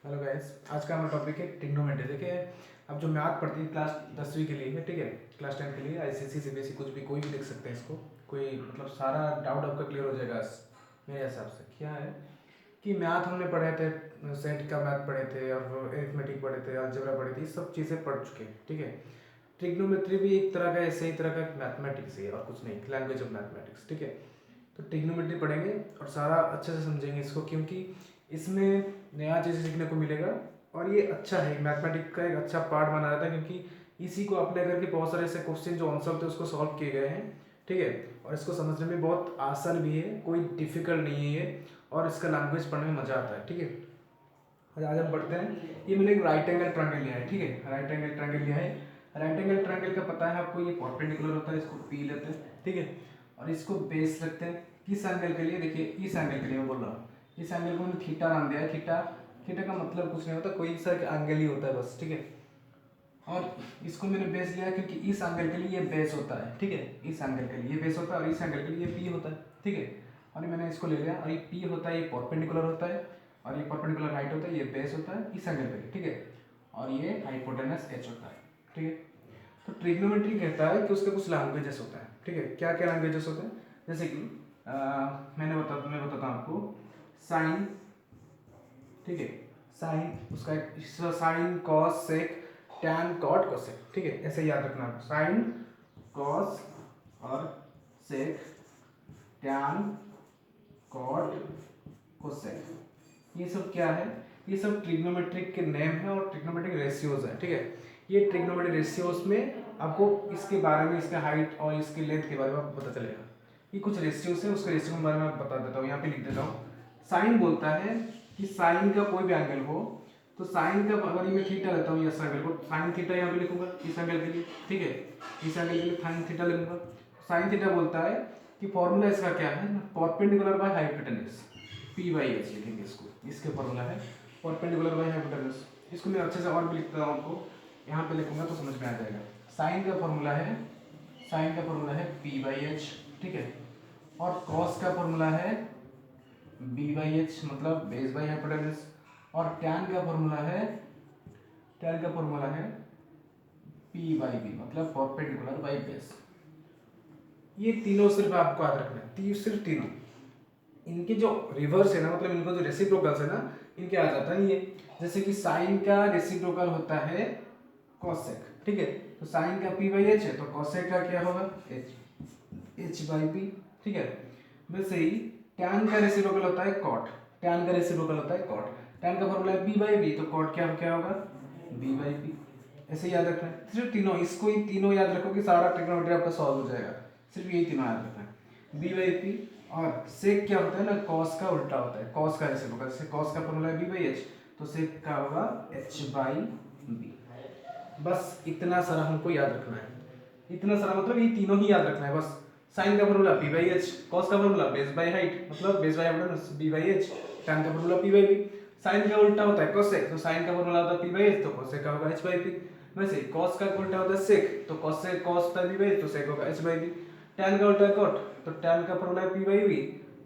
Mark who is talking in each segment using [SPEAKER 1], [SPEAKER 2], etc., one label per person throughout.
[SPEAKER 1] Hello guys, आज का हमारा टॉपिक है ट्रिग्नोमेट्री। देखिए, अब जो मैथ पढ़ती है क्लास 10वीं के लिए है, ठीक है, क्लास 10 के लिए आईसीएसई सीबीएसई कुछ भी कोई भी देख सकते हैं इसको। कोई मतलब सारा डाउट आपका क्लियर हो जाएगा मेरे हिसाब से। क्या है कि मैथ हमने पढ़े थे, सेट का मैथ पढ़े थे और एरिथमेटिक पढ़े थे, अलजेब्रा पढ़े थे, ये सब चीज़ें पढ़ चुके हैं, ठीक है। ट्रिग्नोमेट्री भी एक तरह का ऐसे ही तरह का मैथमेटिक्स है और कुछ नहीं, लैंग्वेज ऑफ मैथमेटिक्स, ठीक है। तो ट्रिग्नोमेट्री पढ़ेंगे और सारा अच्छे से समझेंगे इसको, क्योंकि इसमें नया चीज़ सीखने को मिलेगा और ये अच्छा है, मैथमेटिक्स का एक अच्छा पार्ट बना रहता है, क्योंकि इसी को अप्लाई करके बहुत सारे ऐसे क्वेश्चन जो आंसर थे उसको सॉल्व किए गए हैं, ठीक है। और इसको समझने में बहुत आसान भी है, कोई डिफिकल्ट नहीं है ये, और इसका लैंग्वेज पढ़ने में मज़ा आता है, ठीक है। आज हम पढ़ते हैं। ये मैंने एक राइट एंगल ट्रायंगल लिया है, ठीक है, राइट एंगल ट्रायंगल लिया है। राइट एंगल ट्रायंगल का पता है आपको, ये परपेंडिकुलर होता है, इसको पी लेते हैं, ठीक है, और इसको बेस रखते हैं किस एंगल के लिए। देखिए, इस एंगल के लिए मैं बोल रहा हूँ, इस एंगल को मैंने थीटा नाम दिया है। थीटा थीटा का मतलब कुछ नहीं होता, कोई सा एंगल ही होता है बस, ठीक है। और इसको मैंने बेस लिया क्योंकि इस एंगल के लिए ये बेस होता है, ठीक है, इस एंगल के लिए ये बेस होता है और इस एंगल के लिए ये पी होता है, ठीक है। और मैंने इसको ले लिया और ये पी होता है, ये परपेंडिकुलर होता है और ये परपेंडिकुलर राइट होता है, ये बेस होता है इस एंगल के लिए, ठीक है। और ये हाइपोटेनस एच होता है, ठीक है। तो ट्रिग्नोमेट्री कहता है कि उसके कुछ लैंग्वेजेस होते हैं, ठीक है। क्या क्या लैंग्वेजेस होते हैं, जैसे कि मैं बताता हूँ आपको। साइन, ठीक है, साइन उसका sine cos sec tan cot cosec, ठीक है, ऐसे याद रखना है। साइन कॉस और सेक टैन कॉट कोसेक, ये सब क्या है, ये सब ट्रिग्नोमेट्रिक के नेम है और ट्रिग्नोमेट्रिक रेशियोज है, ठीक है। ये ट्रिग्नोमेट्रिक रेशियोज में आपको इसके बारे में, इसके हाइट और इसके लेंथ के बारे में पता चलेगा। ये कुछ रेशियोज है, उसके रेशियो के बारे में बता देता हूँ, यहाँ पे लिख देता हूँ। साइन बोलता है कि साइन का कोई भी एंगल हो, तो साइन का अगर मैं थीटा लेता हूँ, इस एंगल को साइन थीटा यहाँ पे लिखूंगा इस एंगल के लिए, ठीक है, इस एंगल के लिए साइन थीटा लिखूंगा। साइन थीटा बोलता है कि फॉर्मूला इसका क्या है, perpendicular by hypotenuse, P by H लिखेंगे इसको, इसके फॉर्मूला है परपेंडिकुलर बाय हाइपोटेनस। इसको मैं अच्छे से और भी लिखता हूँ, आपको यहाँ पे लिखूंगा तो समझ में आ जाएगा। साइन का फॉर्मूला है, साइन का फॉर्मूला है पी बाई एच, ठीक है, और कॉस का फॉर्मूला है बी बाई एच, मतलब बेस बाई हाइपोटेनस। और टैन का फॉर्मूला है, टैन का फॉर्मूला है पी बाई बी, मतलब परपेंडिकुलर बाई बेस। ये तीनों सिर्फ आपको याद रखना है, सिर्फ तीनों। इनके जो रिवर्स है ना, मतलब इनको जो रेसिप्रोकल्स है ना, इनके आ जाता है ये। जैसे कि साइन का रेसिप्रोकल होता है कोसेक, ठीक है, तो साइन का पी बाई एच है, तो कोसेक का क्या होगा एच बाई पी, ठीक है। वैसे ही टैन का रेसिप्रोकल होता है कॉट, टैन का रेसिप्रोकल होता है कॉट, टैन का फॉर्मूला है बी बाई बी, तो कॉट क्या क्या होगा बी बाई बी। ऐसे याद रखना है सिर्फ तीनों, इसको ही तीनों याद रखो कि सारा ट्रिग्नोमेट्री आपका सॉल्व हो जाएगा। सिर्फ यही तीनों याद रखना है, बी बाई पी। और सेक क्या होता है ना, कॉस का उल्टा होता है, कॉस का रेसिप्रोकल, जैसे कॉस का फॉर्मूला है बी बाई एच, तो सेक का होगा एच बाई बी। बस इतना सारा हमको याद रखना है, इतना सारा मतलब ये तीनों ही याद रखना है बस। साइन का formula P by H, cos का फॉर्मूला बेस बाई हाइट, मतलब base by hypotenuse B by H, tan का formula P by B. Sine का उल्टा होता है कोसेक, तो साइन का फॉर्मूला होता है पी बाई एच, तो कोसेक का होगा एच बाई पी। वैसे कॉस का उल्टा होता है सेक, तो कॉस होता है बी बाई एच, तो सेक होगा एच बाई बी। टैन का उल्टा है कॉट, तो टैन का फॉर्मूला है पी बाई बी,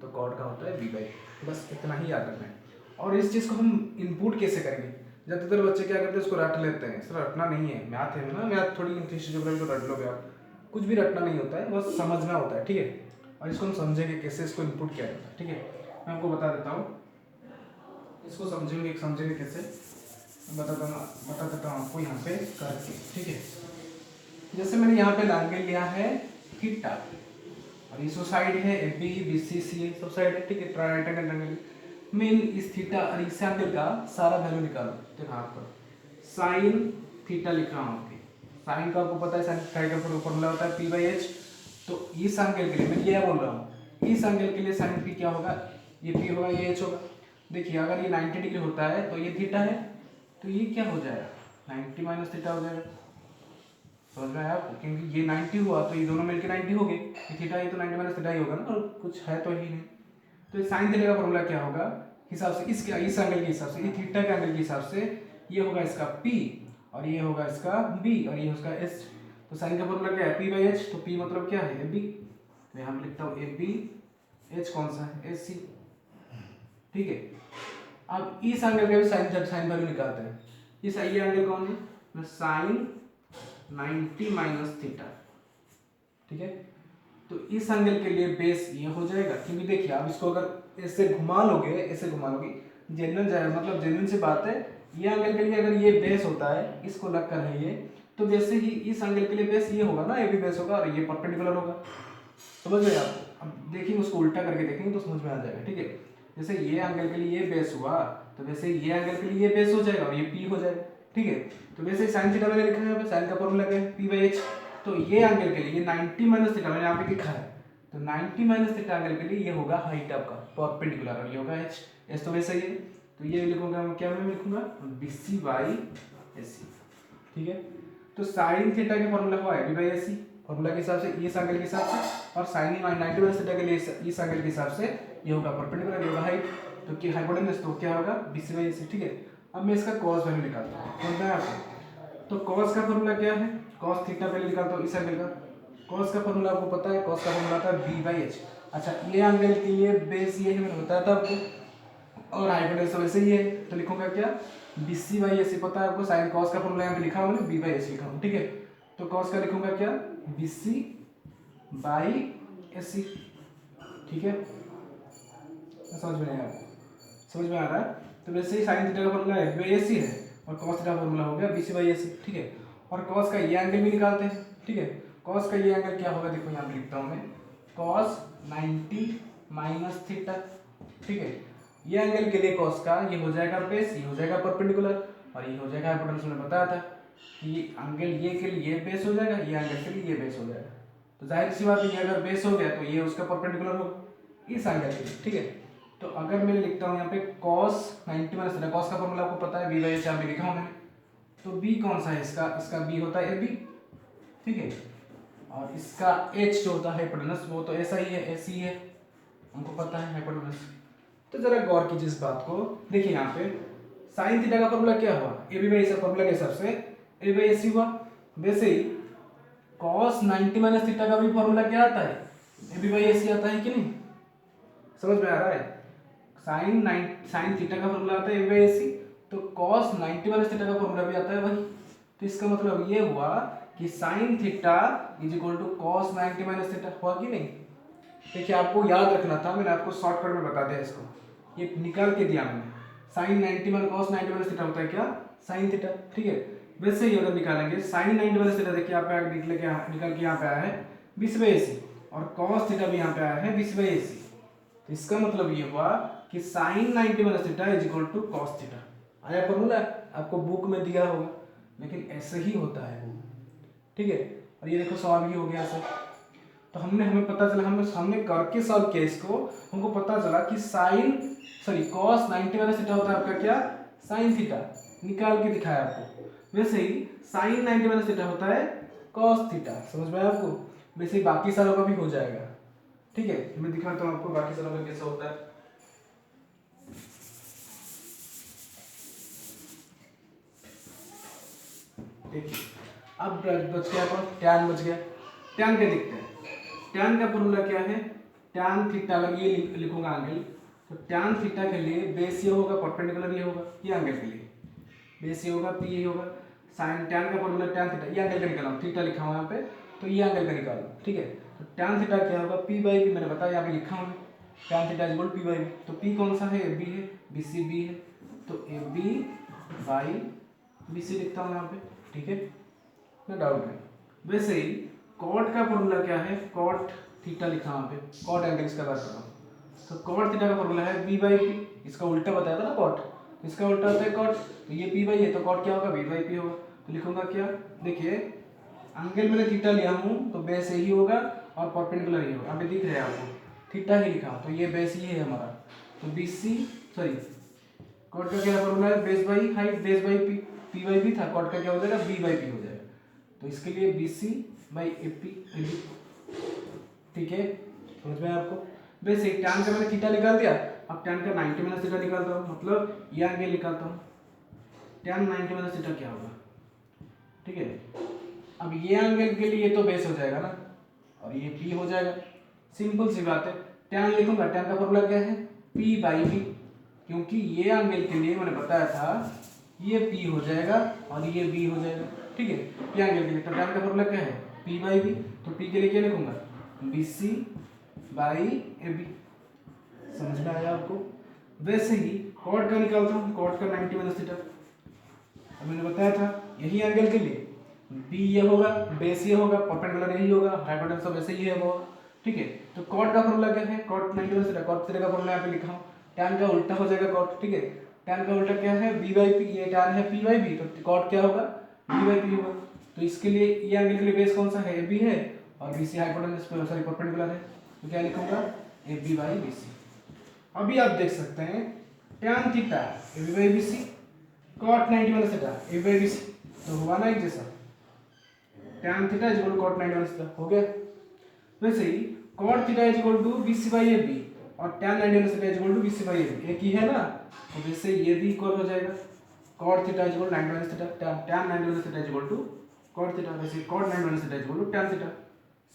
[SPEAKER 1] तो कॉट का होता है बी बाई। बस इतना ही याद रखना है। और इस चीज़ को हम इनपुट कैसे करेंगे, ज़्यादातर बच्चे क्या करते हैं, उसको रट लेते हैं। सर रटना नहीं है, मैथ है ना, मैथ थोड़ी इंग्लिश ज्योग्राफी को रट लोगे आप, कुछ भी रटना नहीं होता है, बस समझना होता है, ठीक है। और इसको हम समझेंगे कैसे, इसको इनपुट किया जाता है, ठीक है। मैं आपको बता देता हूँ, इसको समझेंगे कैसे, बता देता हूँ आपको यहाँ पे करके, ठीक है। जैसे मैंने यहाँ पे एंगल लिया है थीटा, और ये साइड है ए बी बी सी सी सब साइड है, ठीक है, राइट एंगल ट्रायंगल। मैं इस थीटा और इस एंगल का सारा वैल्यू निकालो, देखो आपको साइन थीटा लिख रहा हूँ। साइन का आपको पता है, साइन थीटा का फॉर्मूला होता है पी बाई एच। तो इस एंगल के लिए मैं ये बोल रहा हूँ, इस एंगल के लिए साइन पी क्या होगा, ये पी होगा, ये एच होगा। देखिए अगर ये 90 डिग्री होता है तो ये थीटा है, तो ये क्या हो जाएगा 90 माइनस थीटा हो जाएगा। समझ में आया आपको, क्योंकि ये 90 हुआ तो ये दोनों मिलकर 90 हो गए, ये थीटा ये तो 90 माइनस थीटा ही होगा ना, और कुछ है तो ही नहीं। तो साइन थीटा का फॉर्मूला क्या होगा हिसाब से, इस एंगल के हिसाब से, ये थीटा के एंगल के हिसाब से ये होगा इसका p और ये होगा इसका b और ये उसका s। तो साइन का फॉर्मूला क्या है p बाई एच, तो p मतलब क्या है ab, तो यहाँ पे लिखता हूँ ab, h कौन सा है ac, ठीक है। अब इस एंगल का भी साइन वैल्यू निकालते हैं। इस ये एंगल कौन है, साइन 90 माइनस थीटा, ठीक है। तो इस एंगल के लिए बेस ये हो जाएगा, क्योंकि देखिए आप इसको अगर ऐसे घुमा लोगे, ऐसे घुमा लोगे, जेन्युइन जाए मतलब जेन्युइन सी बात है, ये एंगल के लिए अगर ये बेस होता है, इसको लग कर है ये, तो वैसे ही इस एंगल के लिए बेस ये होगा ना, ये भी बेस होगा और ये परपेंडिकुलर होगा। समझ गए आप? अब देखिए उसको उल्टा करके देखेंगे तो समझ में आ जाएगा, ठीक है। जैसे ये एंगल के लिए ये बेस हुआ, तो वैसे ये एंगल के लिए ये बेस हो जाएगा और ये पी हो जाएगा, ठीक है। तो वैसे साइन थीटा मैंने लिखा है यहाँ पे, साइन का फॉर्मूला क्या है, पी बाई एच। तो ये एंगल के लिए ये 90 माइनस थीटा मैंने यहाँ पे लिखा है, तो 90 माइनस थीटा एंगल के लिए ये होगा हाइट आपका परपेंडिकुलर और ये होगा एच। एच तो वैसे ही है, तो ये लिखूंगा क्या मैं लिखूंगा, बीसी बाई एसी, ठीक है। तो साइन थीटा का फॉर्मूला हुआ है बी बाई एसी, फॉर्मूला के हिसाब से इस एंगल के हिसाब से, और साइन 90 माइनस थीटा के लिए इस एंगल के हिसाब से ये होगा परपेंडिकुलर, ये होगा हाइट, तो क्या हाइपोटेनस, तो क्या होगा बीसी बाई एसी, ठीक है। अब मैं इसका कॉस वैल्यू निकालता हूँ, समझ में आपको। तो कॉस का फॉर्मूला क्या है, कॉस थीटा पहले निकालता हूँ इस एंगल का। कॉस का फॉर्मूला आपको पता है, कॉस का फॉर्मूला आता है बी बाई एच। अच्छा ये एंगल के लिए बेस ये है, मैंने बताया था आपको, और हाइपोटेनस वैसे ही है, तो लिखूंगा क्या, बीसी बाई एसी पता है आपको, साइन कॉस का फॉर्मूला यहाँ पे लिखा हूँ, बी बाई एसी लिखा हूँ, ठीक है। तो कॉस का लिखूंगा क्या, बीसी बाई एसी, ठीक है। समझ में आया आपको, समझ में आ रहा है। तो वैसे ही साइन थीटा का फॉर्मूला है बी बाई एसी है, और कॉस थीटा का फॉर्मूला हो गया बीसी बाई एसी, ठीक है। और कॉस का ये एंगल भी निकालते हैं, ठीक है। कॉस का ये एंगल क्या होगा, देखो यहाँ पे लिखता हूँ मैं, कॉस 90 माइनस थीटा, ठीक है। ये एंगल के लिए कॉस का ये हो जाएगा बेस, ये हो जाएगा परपेंडिकुलर, और ये हो जाएगा हाइपोटेनस। मैंने बताया था कि ये एंगल ये के लिए बेस हो जाएगा, ये एंगल के लिए ये बेस हो जाएगा। तो जाहिर सी बात है, ये अगर बेस हो गया तो ये उसका परपेंडिकुलर होगा इस एंगल के लिए, ठीक है। तो अगर मैं लिखता हूँ यहाँ पे cos 90 माइनस थीटा, कॉस का फॉर्मूला आपको पता है बी बाई एच, यहाँ पे लिखा हूँ मैंने। तो बी कौन सा है इसका, इसका बी होता है ए बी, ठीक है। और इसका एच जो होता है हाइपोटेनस, वो तो ऐसा ही है, ऐसी ही है, हमको पता है हाइपोटेनस। तो जरा गौर कीजिए इस बात को, देखिए यहाँ पे साइन थीटा का फॉर्मूला क्या हुआ, A B by S formula के हिसाब से ए बाई एस हुआ। वैसे ही cos 90 माइनस थीटा का भी फॉर्मूला क्या आता है, ए बी बाई एस आता है कि नहीं, समझ में आ रहा है। साइन थीटा का फॉर्मूला आता है ए बाई एस, तो cos 90 माइनस थीटा का फॉर्मूला भी आता है वही। तो इसका मतलब ये हुआ कि sine theta is equal to cos 90 minus theta, हुआ कि नहीं। देखिए आपको याद रखना था, मैंने आपको शॉर्टकट में बता दिया इसको, ये निकाल के दिया मैंने। Sine 90 minus cos 90 minus theta होता है क्या, साइन थीटा, ठीक है। वैसे ही अगर निकालेंगे साइन 90 माइनस थीटा, देखिए यहाँ पे निकल के यहाँ पे आया है 20/80, और cos थीटा भी यहाँ पे आया है 20/80। तो इसका मतलब ये हुआ कि sine 90 minus theta is equal to cos theta. आया फॉर्मूला, आपको बुक में दिया होगा, लेकिन ऐसे ही होता है वो, ठीक है। और ये देखो सॉल्व भी हो गया सर। तो हमें पता चला, हमने करके सॉल्व किया इसको, हमको पता चला कि cos 90 माइनस थीटा होता है आपका क्या, साइन थीटा, निकाल के दिखाया आपको। वैसे ही साइन 90 माइनस थीटा होता है cos थीटा, समझ में आया आपको। वैसे ही बाकी सारों का भी हो जाएगा, ठीक है। मैं दिखाता हूँ आपको बाकी सारों का कैसा होता है। देखिए अब बच गया कौन, टैन बच गया। टैन का देखते हैं, टैन का फॉर्मूला क्या है, टैन थीटा, अगर ये लिखूंगा एंगल, तो टैन थीटा के लिए बेस ये होगा, परपेंडिकुलर ये होगा, ये एंगल के लिए बेस ये होगा, पी ये होगा। साइन टैन का फॉर्मूला टैन थीटा, ये एंगल का निकाला, थीटा लिखा हुआ यहाँ पे, तो ये एंगल का निकालो, ठीक है। तो टैन थीटा क्या होगा, पी बाई बी, मैंने बताया यहाँ पे लिखा हूँ tan theta is equal P by B. तो पी कौन सा है, ए बी है, बी सी बी है, तो A B by B C लिखता हूँ यहाँ पे, ठीक है, ना डाउट है। वैसे ही कॉट का फॉर्मूला क्या है, कॉट थीटा लिखा वहाँ पे, कॉट एंगल इसका बात कर रहा हूँ। तो कॉट थीटा का फॉर्मूला है बी बाई पी, इसका उल्टा बताया था ना कॉट, इसका उल्टा होता है कॉट। तो ये पी बाई है, तो कॉट क्या होगा, बी बाई पी होगा। तो लिखूंगा क्या, देखिए एंगल मैंने थीटा लिया हूँ, तो बेस यही होगा और परपेंडिकुलर ही होगा, यहाँ पे दिख रहा है आपको, थीटा ही लिखा हूँ, तो ये बेस ही है हमारा। तो बी सी कॉट का क्या फॉर्मूला है, base by height, base by P, P by P था, कॉट का क्या हो जाएगा, बी बाई पी हो जाएगा। तो इसके लिए B C by A P, ठीक है, समझ में आपको। वैसे टैन का मैंने थीटा निकाल दिया, अब टैन का 90 माइनस थीटा निकालता हूँ, मतलब ये एंगल निकालता हूँ, टैन 90 माइनस थीटा क्या होगा, ठीक है। अब ये एंगल के लिए तो बेस हो जाएगा ना, और ये पी हो जाएगा, सिंपल सी बात है। टैन लिखूंगा, टैन का फॉर्मूला क्या है, पी बाई बी, क्योंकि ये एंगल के लिए मैंने बताया था ये P हो जाएगा और ये B हो जाएगा, ठीक है। P एंगल के लिए तो tan का फॉर्मूला क्या है P बाई B, तो P के लिए क्या लिखूंगा BC बाई AB। समझ में आया आपको? वैसे ही कॉट का निकालता हूँ, कॉट का 90 माइनस थीटा। अब मैंने बताया था यही एंगल के लिए B ये होगा, बेस ये होगा, परपेंडिकुलर यही होगा, हाइपोटेन्यूज वैसे ही है वो, ठीक है। तो कॉट का फॉर्मूला क्या है cot 90 minus theta, cot theta का फॉर्मूला यहाँ पे लिखा हूँ, tan का उल्टा हो जाएगा कॉट, ठीक है। tan का उल्टा क्या है B बाई P, ये tan है P बाई B, तो कॉट क्या होगा B बाई P होगा। तो इसके लिए ये एंगल के लिए बेस कौन सा है AB है और BC हाइपोटेन्यूज सॉरी परपेंडिकुलर है, तो क्या लिखूंगा AB बाई BC। अभी आप देख सकते हैं tan theta AB by BC, cot 90 minus theta AB by BC, तो हुआ ना एक जैसा, tan theta is equal to cot 90 minus theta हो गया। वैसे ही cot theta is equal to BC by AB और tan 90 minus theta is equal to BC by AB, एक ही है ना, तो वैसे ये भी इक्वल हो जाएगा cot theta is equal to 90 minus theta, tan 90 minus theta is equal to cot theta, वैसे cot 90 minus theta is equal to tan theta.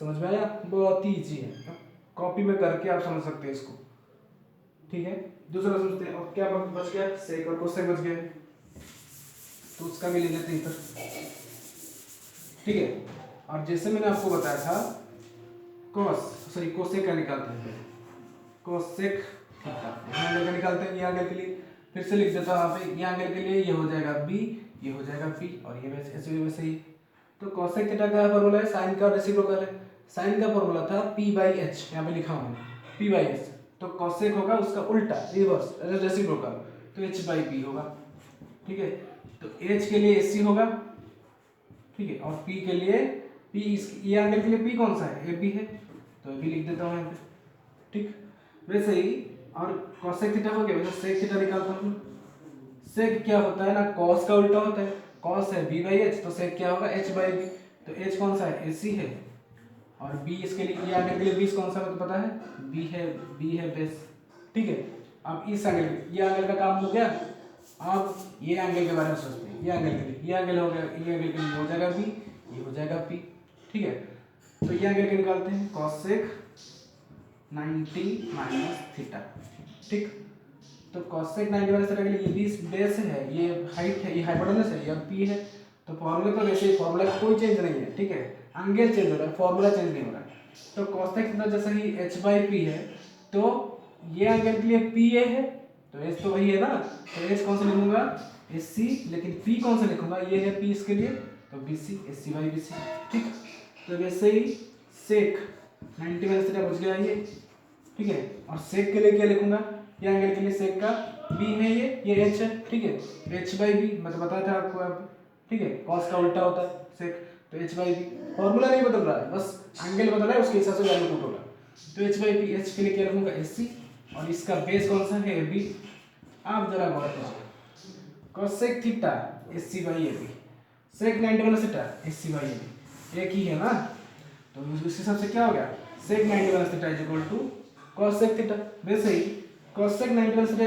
[SPEAKER 1] समझ में आया? बहुत ही इजी है, कॉपी में करके आप समझ सकते हैं इसको, ठीक है। दूसरा समझते हैं, और क्या बच गया सेक और कोसेक बच गया, तो उसका भी ले लेते हैं इधर, ठीक है। और जैसे मैंने आपको बताया था कोसेक का निकालते हैं, कोसेक थीटा एंगल का निकालते हैं, ये एंगल के लिए फिर से लिख देता हूं यहाँ पे, ये एंगल के लिए ये हो जाएगा B, ये हो जाएगा P और ये वैसे ही। तो कोसेक थीटा का फॉर्मूला है साइन का रेसिप्रोकल है, साइन का फॉर्मूला था P बाई H, यहाँ पे लिखा हूँ P बाई H, तो कोसेक होगा उसका उल्टा रिवर्स रेसिप्रोकल, तो H बाई P होगा, ठीक है। तो H के लिए AC होगा, ठीक है, और P के लिए P, ये एंगल के लिए P कौन सा है AB है, तो AB लिख देता हूँ यहाँ पे, ठीक। वैसे ही और कोसेक थीटा हो गया, वैसे सेक थीटा निकालता हूँ। सेक क्या होता है ना, कॉस का उल्टा होता है, कॉस है B बाई H, तो सेक क्या होगा H बाई B, तो H कौन सा है AC है और B इसके लिए ये एंगल के लिए बीस कौन सा है तो पता है B है बेस, ठीक है। अब इस एंगल ये एंगल का काम हो गया, अब ये एंगल के बारे में सोचते हैं, ये एंगल के लिए ये एंगल हो गया, ये एंगल के लिए हो जाएगा B, ये हो जाएगा P, ठीक है। तो ये एंगल के निकालते हैं कोसेक 90 माइनस थीटा, ठीक। तो कोसेक 90 माइनस थीटा के लिए ये बेस है, ये हाइट है, ये हाइपोटेन्यूज है, ये P है, तो फॉर्मूले तो वैसे ही फॉर्मूला का कोई चेंज नहीं है, ठीक है, एंगल चेंज हो रहा है, फॉर्मूला चेंज नहीं हो रहा है। तो कोसेक थीटा जैसे ही H बाई P है, तो ये एंगल के लिए PA है, तो H तो वही है ना, तो H कौन सा लिखूंगा AC, लेकिन P कौन सा लिखूंगा, ये है P इसके लिए, तो BC AC बाई BC, ठीक। तो वैसे ही सेक 90 माइनस थीटा बच गया ये, ठीक है। और सेक के लिए क्या लिखूंगा, ये एंगल के लिए सेक का B है, ये H है, ठीक है, H बाई B मैं तो बताया था आपको यहाँ पे, ठीक है, कॉस का उल्टा होता है सेक, तो H बाई B, फॉर्मूला नहीं बदल रहा है, बस एंगल बदल रहा है, उसके हिसाब से वैल्यू पुट होगा। तो H बाई P, H के लिए क्या लिखूंगा AC, और इसका बेस कौन सा है AB। आप जरा गौर कीजिए, cosec theta AC by AB, sec 90 minus theta AC by AB एक ही है ना, तो उस हिसाब से क्या हो गया sec 90 minus theta is equal to cosec theta. वैसे ही कोसेक 90 माइनस थीटा